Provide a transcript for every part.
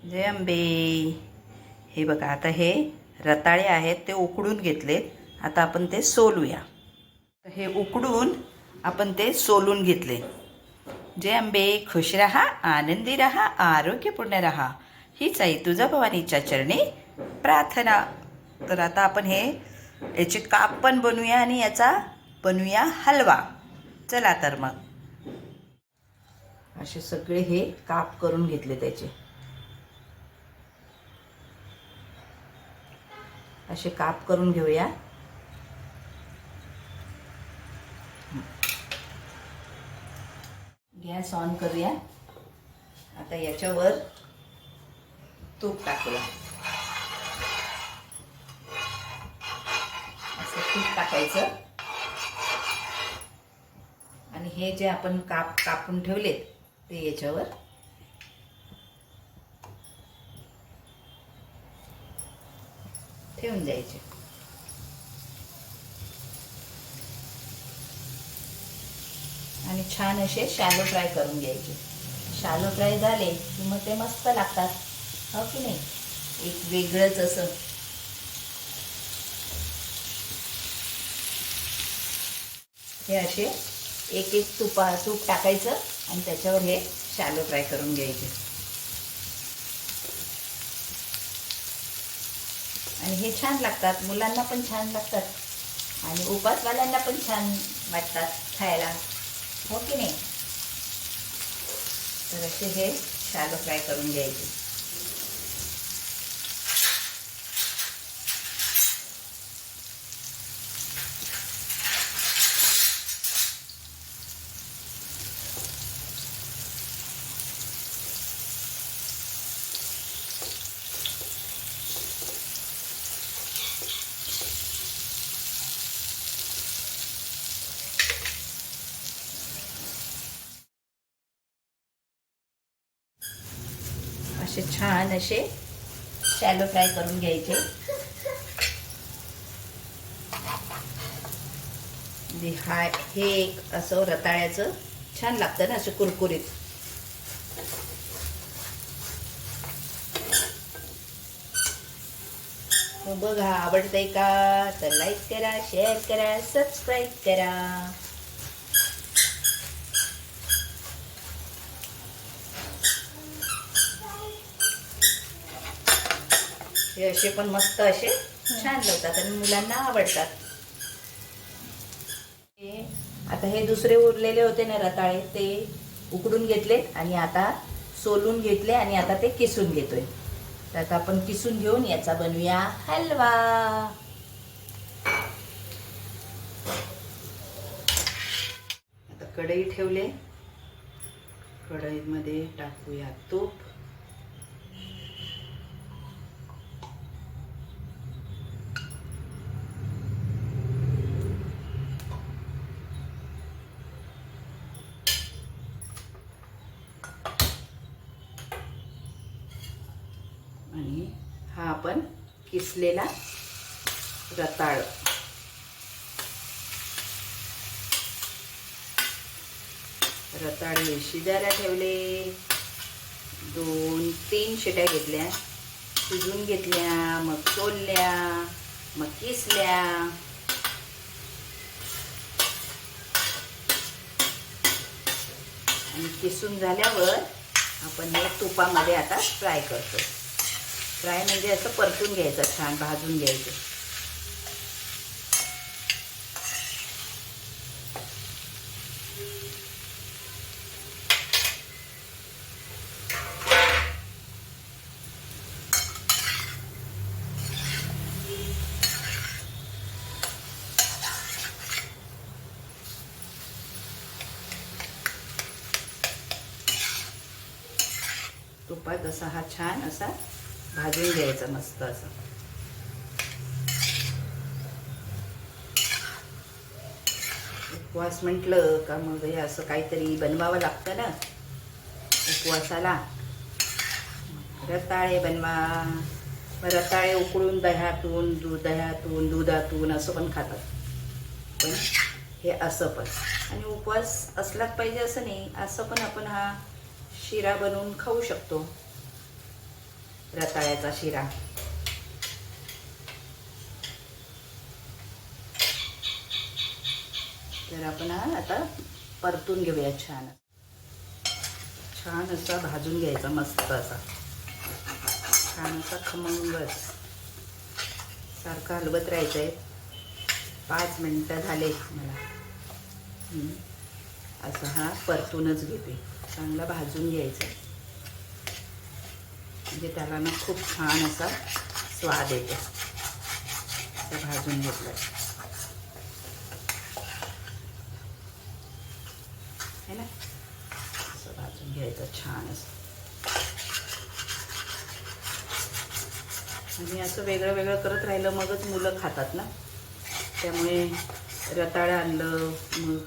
जय अंबे. हे बघा, आता हे रताळे आहेत ते उकडून घेतलेत. आता आपण ते सोलूया. हे उकडून आपण ते सोलून घेतले. जय अंबे. खुश रहा, आनंदी रहा, आरोग्यपूर्ण रहा, हीच आई तुझा भवानीच्या चरणी प्रार्थना. तर आता आपण याचे काप पण बनवूया आणि याचा बनवूया हलवा. चला तर मग. असे सगळे हे काप करून घेतले त्याचे. असे काप करून घेऊया. गॅस ऑन करूया. आता याच्यावर तूप टाकूया. असं तूप टाकायचं आणि हे जे आपण कापून ठेवलेत ते याच्यावर ठेवून द्यायचे. आणि छान असे शॅलो फ्राय करून घ्यायचे. शॅलो फ्राय झाले की मग ते मस्त लागतात, हो की नाही? एक वेगळंच असं. हे असे एक एक तूप टाकायचं आणि त्याच्यावर हे शॅलो फ्राय करून घ्यायचे. आणि हे छान लागतात, मुलांना पण छान लागतात आणि उपासवाल्यांना पण छान वाटतात खायला, हो की नाही? तर असे हे शॅलो फ्राय करून घ्यायचे. असे छान असे शॅलो फ्राय करून घ्यायचे. हे एक असं रताळ्याचं छान लागतं ना, असं कुरकुरीत. मग बघा, आवडतंय का तर लाईक करा, शेअर करा, सबस्क्राईब करा. हे असे पण मस्त असे छान लागतात आणि मुलांना आवडतात. आता हे दुसरे उरलेले होते ना रताळे, ते उकडून घेतलेत आणि आता सोलून घेतले आणि आता ते किसून घेतोय. तर आता आपण किसून घेऊन याचा बनवूया हलवा. आता कढई ठेवले. कढईमध्ये टाकूया तूप. आणि हा आपण किसलेला रताळ. रताळे शिजायला ठेवले. 2-3 शिट्या घेतल्या, शिजून घेतल्या, मग सोलल्या, मग किसल्या. आणि किसून झाल्यावर आपण हे तुपामध्ये आता फ्राय करतो. फ्राय म्हणजे असं परतून घ्यायचं, छान भाजून घ्यायचं. तुपात असा हा छान असा भाजून घ्यायचा, मस्त असं. उपवास म्हटलं का मग हे असं काहीतरी बनवावं लागतं ना उपवासाला. रताळे बनवा. रताळे उकडून दह्यातून दुधातून असं पण खातात. पण हे असं पण. आणि उपवास असलाच पाहिजे असं नाही, असं पण आपण हा शिरा बनवून खाऊ शकतो. रताळ्याचा शिरा. तर आपण आता परतून घेऊया. छान छान असा भाजून घ्यायचा, मस्त असा छान असा खमंग. सारखं हलवत राहायचं आहे. 5 मिनटं झाले मला. असं हा परतूनच घेते. चांगला भाजून घ्यायचा, म्हणजे त्याला ना खूप छान असा स्वाद येतो. असं भाजून घेतलं है ना. असं भाजून घ्यायचं छान असं. आणि असं वेगळं वेगळं करत राहिलं मगच मुलं खातात ना. त्यामुळे रताळं आणलं, मग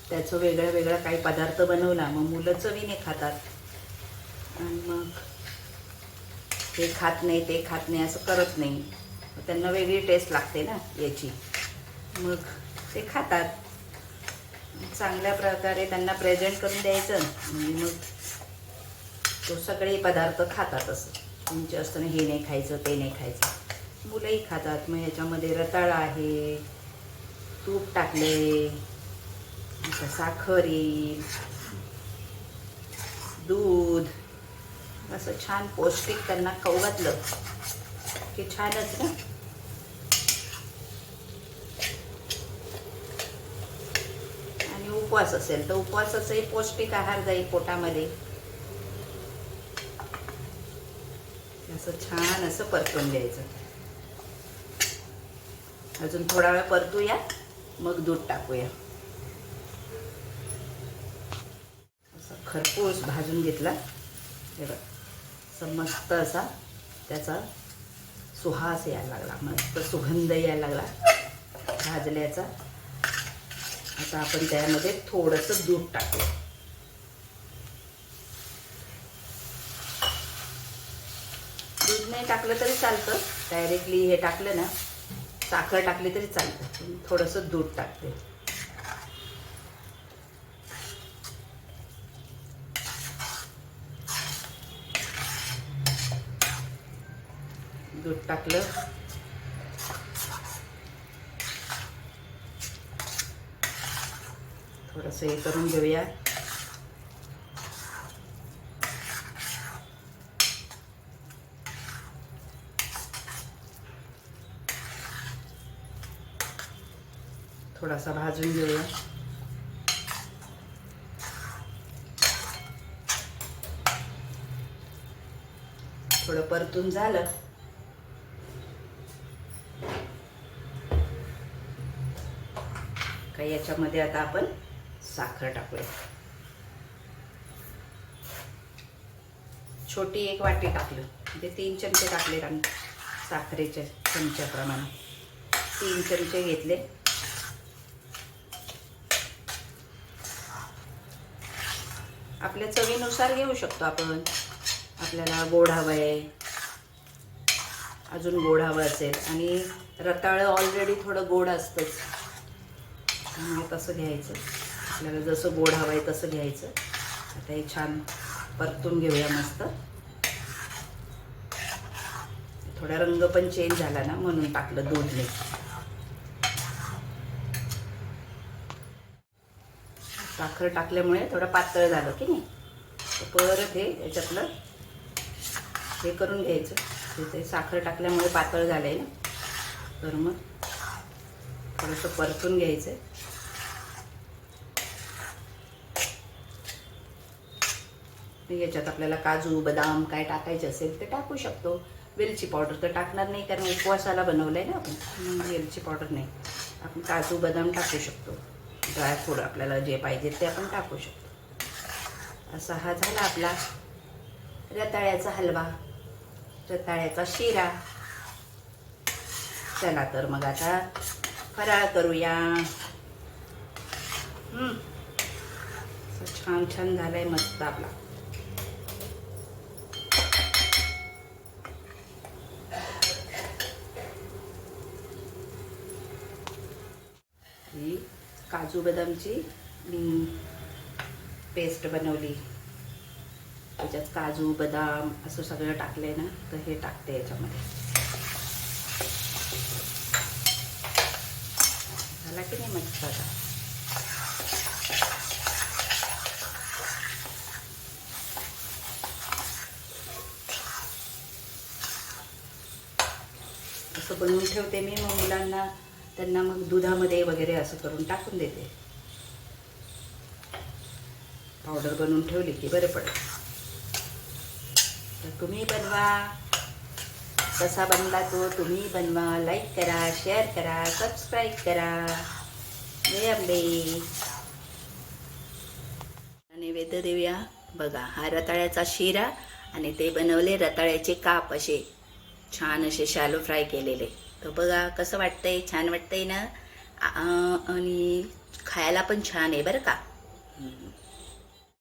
त्याचं वेगळं वेगळं काही पदार्थ बनवला, मग मुलं चवीने खातात. आणि मग हे खात नाही ते खात नाही असं करत नाही. त्यांना वेगळी टेस्ट लागते ना याची, मग ते खातात. चांगल्या प्रकारे त्यांना प्रेझेंट करून द्यायचं, म्हणजे मग तो सगळे पदार्थ खातात. असं तुमचे असतं ना, हे नाही खायचं ते नाही खायचं, मुलंही खातात. मग ह्याच्यामध्ये रताळा आहे, तूप टाकले, साखर येईल, दूध, असं छान पौष्टिक त्यांना खाऊ घातलं की छानच ना. आणि उपवास असेल तर उपवासाचाही पौष्टिक आहार जाईल पोटामध्ये. असं छान असं परतून घ्यायचं. अजून थोडा वेळ परतूया, मग दूध टाकूया. असं खरपूस भाजून घेतला. हे बघ, असं मस्त असा त्याचा सुहास यायला लागला, मस्त सुगंध यायला लागला भाजल्याचा. आता आपण त्यामध्ये थोडंसं दूध टाकू. दूध नाही टाकलं तरी चालतं, डायरेक्टली हे टाकलं ना, साखर टाकली तरी चालतं. थोडंसं दूध टाकते. दूध टाकलं, थोडंसं हे करून घेऊया. थोडासा भाजून घेऊया. थोडं परतून झालं का याच्यामध्ये आता आपण साखर टाकूया. छोटी एक वाटी टाकलं, म्हणजे 3 चमचे टाकले आम्ही साखरेच्या चमच्याप्रमाणे. 3 चमचे घेतले. आपल्या चवीनुसार घेऊ शकतो आपण. आपल्याला गोड हवं आहे, अजून गोड हवं असेल, आणि रताळं ऑलरेडी थोडं गोड असतंच, त्यामुळे तसं घ्यायचं. आपल्याला जसं गोड हवं आहे तसं घ्यायचं. आता हे छान परतून घेऊया मस्त. थोडा रंग पण चेंज झाला ना, म्हणून टाकलं दूधने. साखर टाकल्यामुळे थोडं पातळ झालं की नाही. तर परत हे याच्यातलं हे करून घ्यायचं. ते साखर टाकल्यामुळे पातळ झालं आहे ना, तर मग थोडंसं परतून घ्यायचं. याच्यात आपल्याला काजू बदाम काय टाकायचे असेल ते टाकू शकतो. वेलची पावडर तर टाकणार नाही, कारण उपवासाला बनवलं आहे ना आपण. वेलची पावडर नाही, आपण काजू बदाम टाकू शकतो. ड्रायफ्रूट आपल्याला जे पाहिजे ते आपण टाकू शकतो. असा हा झाला आपला रताळ्याचा हलवा, रताळ्याचा शिरा. चला तर मग आता फराळ करूया. छान छान झालाय मस्त आपला. ही काजू बदामची पेस्ट बनवली, याच्यात काजू बदाम असं सगळं टाकलंय ना, तर हे टाकते याच्यामध्ये. झाला की नाही मस्त आता. असं बनवून ठेवते मी, मग मुलांना त्यांना मग दुधामध्ये वगैरे असं करून टाकून देते. पावडर बनवून ठेवली की बरं पडेल. तर तुम्ही बनवा. कसा बनला तो तुम्ही बनवा. लाईक करा, शेअर करा, सबस्क्राईब करा. जय अंबे. नैवेद्य देऊया. बघा, हा रताळ्याचा शिरा आणि ते बनवले रताळ्याचे काप, असे छान असे शॅलो फ्राय केलेले. तर बघा कसं वाटतंय, छान वाटतंय ना. आणि खायला पण छान आहे बरं का.